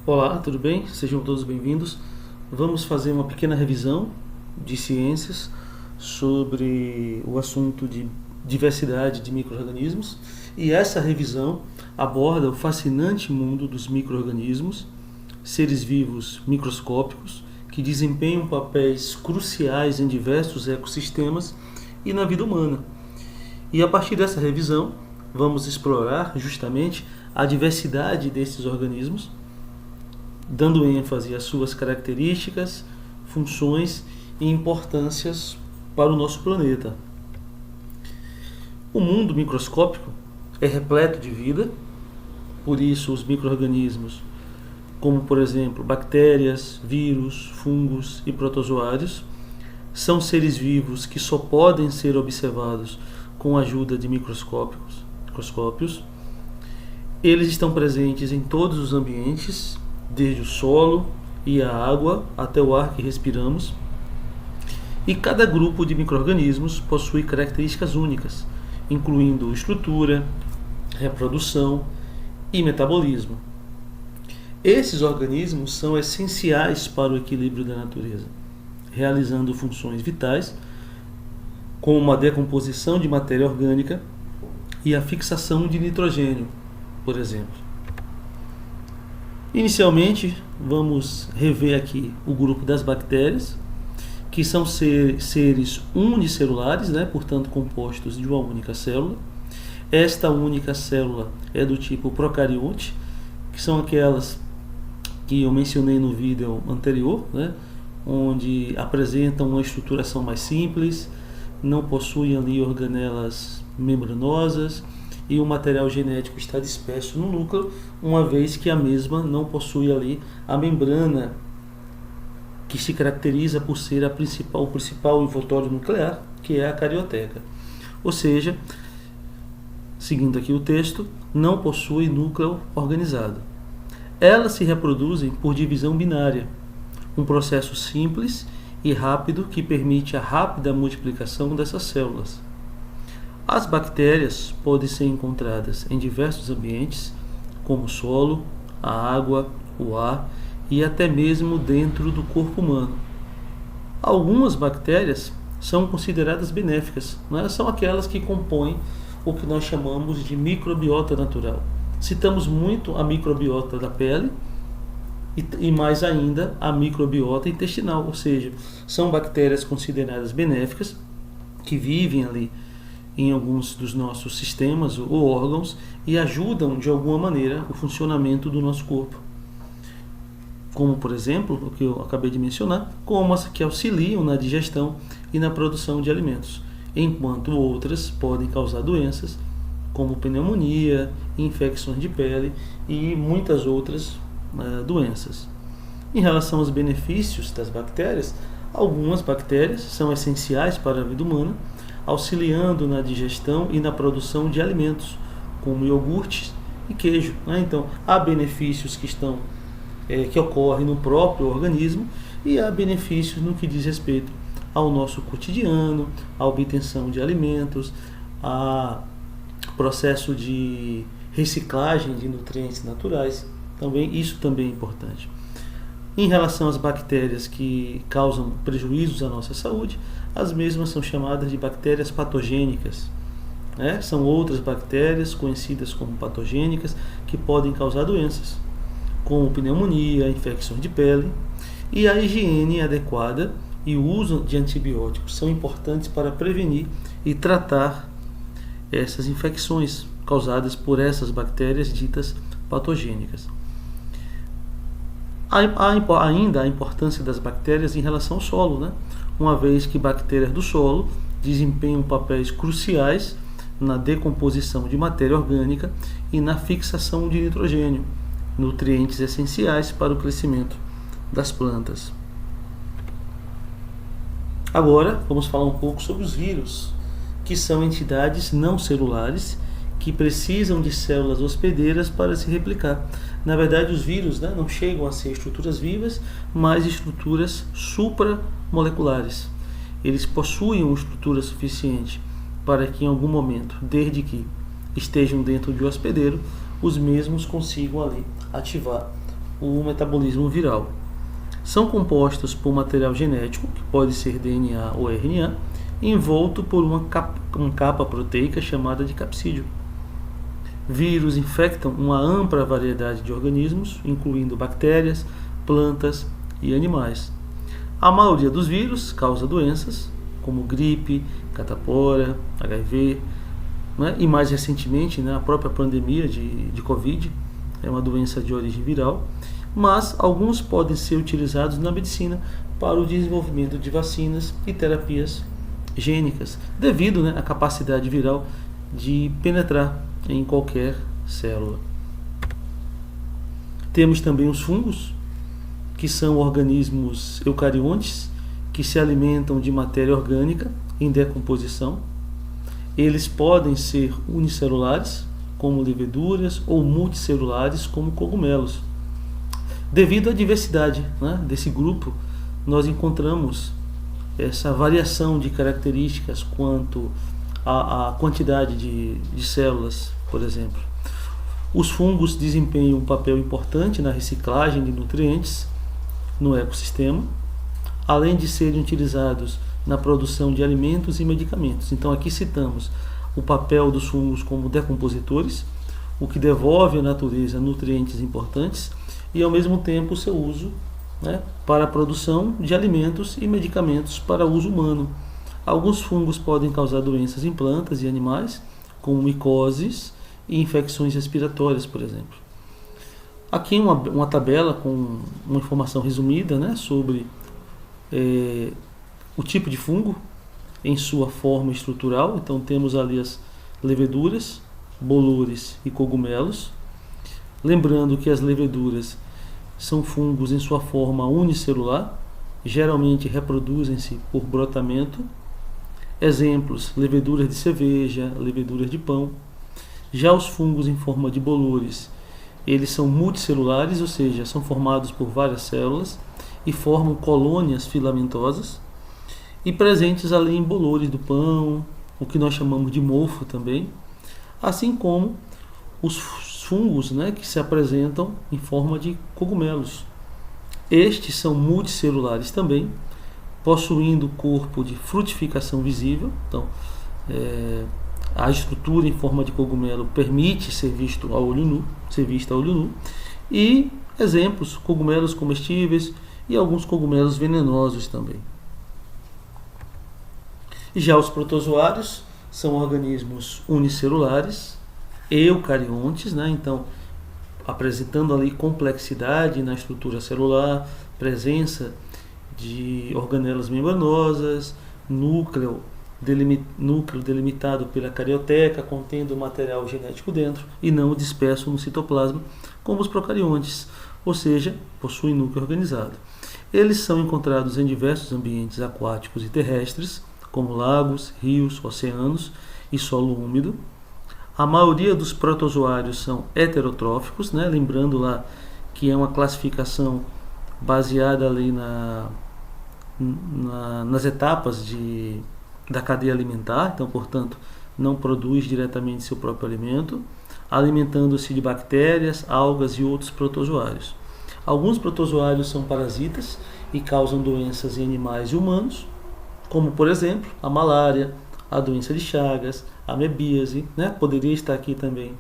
Olá, tudo bem? Sejam todos bem-vindos. Vamos fazer uma pequena revisão de ciências sobre o assunto de diversidade de micro-organismos, e essa revisão aborda o fascinante mundo dos micro-organismos, seres vivos microscópicos que desempenham papéis cruciais em diversos ecossistemas e na vida humana. E a partir dessa revisão, vamos explorar justamente a diversidade desses organismos, dando ênfase às suas características, funções e importâncias para o nosso planeta. O mundo microscópico é repleto de vida, por isso os micro-organismos, como por exemplo bactérias, vírus, fungos e protozoários, são seres vivos que só podem ser observados com a ajuda de microscópios. Eles estão presentes em todos os ambientes, desde o solo e a água até o ar que respiramos. E cada grupo de micro-organismos possui características únicas, incluindo estrutura, reprodução e metabolismo. Esses organismos são essenciais para o equilíbrio da natureza, realizando funções vitais, como a decomposição de matéria orgânica e a fixação de nitrogênio, por exemplo. Inicialmente, vamos rever aqui o grupo das bactérias, que são seres unicelulares, portanto compostos de uma única célula. Esta única célula é do tipo procarionte, que são aquelas que eu mencionei no vídeo anterior, onde apresentam uma estruturação mais simples, não possuem ali organelas membranosas, e o material genético está disperso no núcleo, uma vez que a mesma não possui ali a membrana que se caracteriza por ser o principal envoltório nuclear, que é a carioteca. Ou seja, seguindo aqui o texto, não possui núcleo organizado. Elas se reproduzem por divisão binária, um processo simples e rápido que permite a rápida multiplicação dessas células. As bactérias podem ser encontradas em diversos ambientes, como o solo, a água, o ar e até mesmo dentro do corpo humano. Algumas bactérias são consideradas benéficas, são aquelas que compõem o que nós chamamos de microbiota natural. Citamos muito a microbiota da pele e mais ainda a microbiota intestinal, ou seja, são bactérias consideradas benéficas que vivem ali em alguns dos nossos sistemas ou órgãos e ajudam de alguma maneira o funcionamento do nosso corpo. Como, por exemplo, o que eu acabei de mencionar, como as que auxiliam na digestão e na produção de alimentos, enquanto outras podem causar doenças, como pneumonia, infecções de pele e muitas outras doenças. Em relação aos benefícios das bactérias, algumas bactérias são essenciais para a vida humana, auxiliando na digestão e na produção de alimentos, como iogurtes e queijo. Então, há benefícios que ocorrem no próprio organismo e há benefícios no que diz respeito ao nosso cotidiano, à obtenção de alimentos, a processo de reciclagem de nutrientes naturais. Isso também é importante. Em relação às bactérias que causam prejuízos à nossa saúde, as mesmas são chamadas de bactérias patogênicas. São outras bactérias conhecidas como patogênicas que podem causar doenças, como pneumonia, infecções de pele, e a higiene adequada e o uso de antibióticos são importantes para prevenir e tratar essas infecções causadas por essas bactérias ditas patogênicas. Há ainda a importância das bactérias em relação ao solo, uma vez que bactérias do solo desempenham papéis cruciais na decomposição de matéria orgânica e na fixação de nitrogênio, nutrientes essenciais para o crescimento das plantas. Agora vamos falar um pouco sobre os vírus, que são entidades não celulares que precisam de células hospedeiras para se replicar. Na verdade, os vírus não chegam a ser estruturas vivas, mas estruturas supramoleculares. Eles possuem uma estrutura suficiente para que em algum momento, desde que estejam dentro de um hospedeiro, os mesmos consigam ali ativar o metabolismo viral. São compostos por material genético, que pode ser DNA ou RNA, envolto por uma capa proteica chamada de capsídeo. Vírus infectam uma ampla variedade de organismos, incluindo bactérias, plantas e animais. A maioria dos vírus causa doenças, como gripe, catapora, HIV, né? E mais recentemente, né, a própria pandemia de Covid é uma doença de origem viral, mas alguns podem ser utilizados na medicina para o desenvolvimento de vacinas e terapias gênicas, devido, né, à capacidade viral de penetrar em qualquer célula. Temos também os fungos, que são organismos eucariontes que se alimentam de matéria orgânica em decomposição. Eles podem ser unicelulares, como leveduras, ou multicelulares, como cogumelos. Devido à diversidade, né, desse grupo, nós encontramos essa variação de características quanto à quantidade de células, por exemplo. Os fungos desempenham um papel importante na reciclagem de nutrientes no ecossistema, além de serem utilizados na produção de alimentos e medicamentos. Então aqui citamos o papel dos fungos como decompositores, o que devolve à natureza nutrientes importantes, e ao mesmo tempo o seu uso, né, para a produção de alimentos e medicamentos para uso humano. Alguns fungos podem causar doenças em plantas e animais, como micoses e infecções respiratórias, por exemplo. Aqui uma tabela com uma informação resumida, né, sobre o tipo de fungo em sua forma estrutural. Então temos ali as leveduras, bolores e cogumelos. Lembrando que as leveduras são fungos em sua forma unicelular, geralmente reproduzem-se por brotamento. Exemplos: leveduras de cerveja, leveduras de pão. Já os fungos em forma de bolores, eles são multicelulares, ou seja, são formados por várias células e formam colônias filamentosas, e presentes ali em bolores do pão, o que nós chamamos de mofo também, assim como os fungos, né, que se apresentam em forma de cogumelos. Estes são multicelulares também, possuindo corpo de frutificação visível. Então, a estrutura em forma de cogumelo permite ser vista a olho nu, e exemplos: cogumelos comestíveis e alguns cogumelos venenosos também. Já os protozoários são organismos unicelulares, eucariontes, né? Então, apresentando ali complexidade na estrutura celular, presença de organelas membranosas, núcleo delimitado pela carioteca, contendo material genético dentro e não disperso no citoplasma, como os procariontes, ou seja, possuem núcleo organizado. Eles são encontrados em diversos ambientes aquáticos e terrestres, como lagos, rios, oceanos e solo úmido. A maioria dos protozoários são heterotróficos, né? Lembrando lá que é uma classificação baseada ali nas etapas da cadeia alimentar. Então, portanto, não produz diretamente seu próprio alimento, alimentando-se de bactérias, algas e outros protozoários. Alguns protozoários são parasitas e causam doenças em animais e humanos, como, por exemplo, a malária, a doença de Chagas, a amebíase, né? Poderia estar aqui também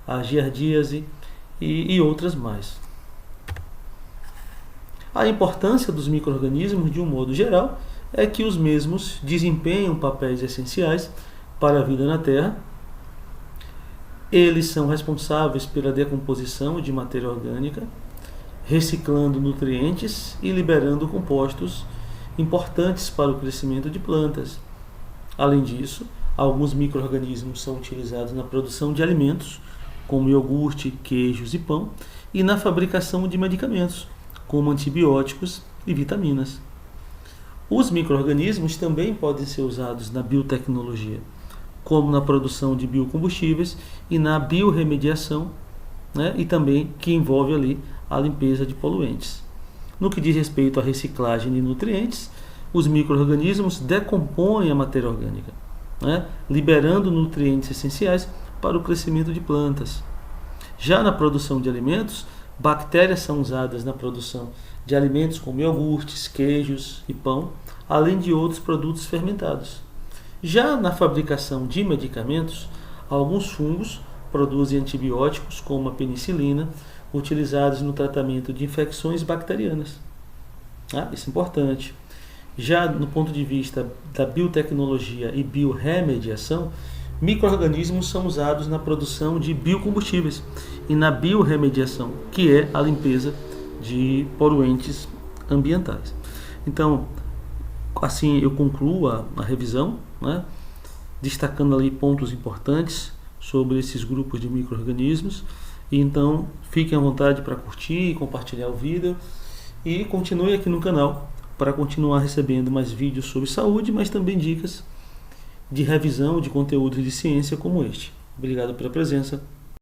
a giardíase e outras mais. A importância dos micro-organismos, de um modo geral, é que os mesmos desempenham papéis essenciais para a vida na Terra. Eles são responsáveis pela decomposição de matéria orgânica, reciclando nutrientes e liberando compostos importantes para o crescimento de plantas. Além disso, alguns micro-organismos são utilizados na produção de alimentos, como iogurte, queijos e pão, e na fabricação de medicamentos, como antibióticos e vitaminas. Os micro-organismos também podem ser usados na biotecnologia, como na produção de biocombustíveis e na biorremediação, né, e também que envolve ali a limpeza de poluentes. No que diz respeito à reciclagem de nutrientes, os micro-organismos decompõem a matéria orgânica, né, liberando nutrientes essenciais para o crescimento de plantas. Já na produção de alimentos, Bactérias são usadas na produção de alimentos como iogurtes, queijos e pão, além de outros produtos fermentados. Já na fabricação de medicamentos, alguns fungos produzem antibióticos, como a penicilina, utilizados no tratamento de infecções bacterianas. Isso é importante. Já no ponto de vista da biotecnologia e biorremediação, micro-organismos são usados na produção de biocombustíveis e na biorremediação, que é a limpeza de poluentes ambientais. Então, assim eu concluo a revisão, né, destacando ali pontos importantes sobre esses grupos de micro-organismos. E então, fiquem à vontade para curtir e compartilhar o vídeo. E continue aqui no canal para continuar recebendo mais vídeos sobre saúde, mas também dicas de revisão de conteúdos de ciência como este. Obrigado pela presença.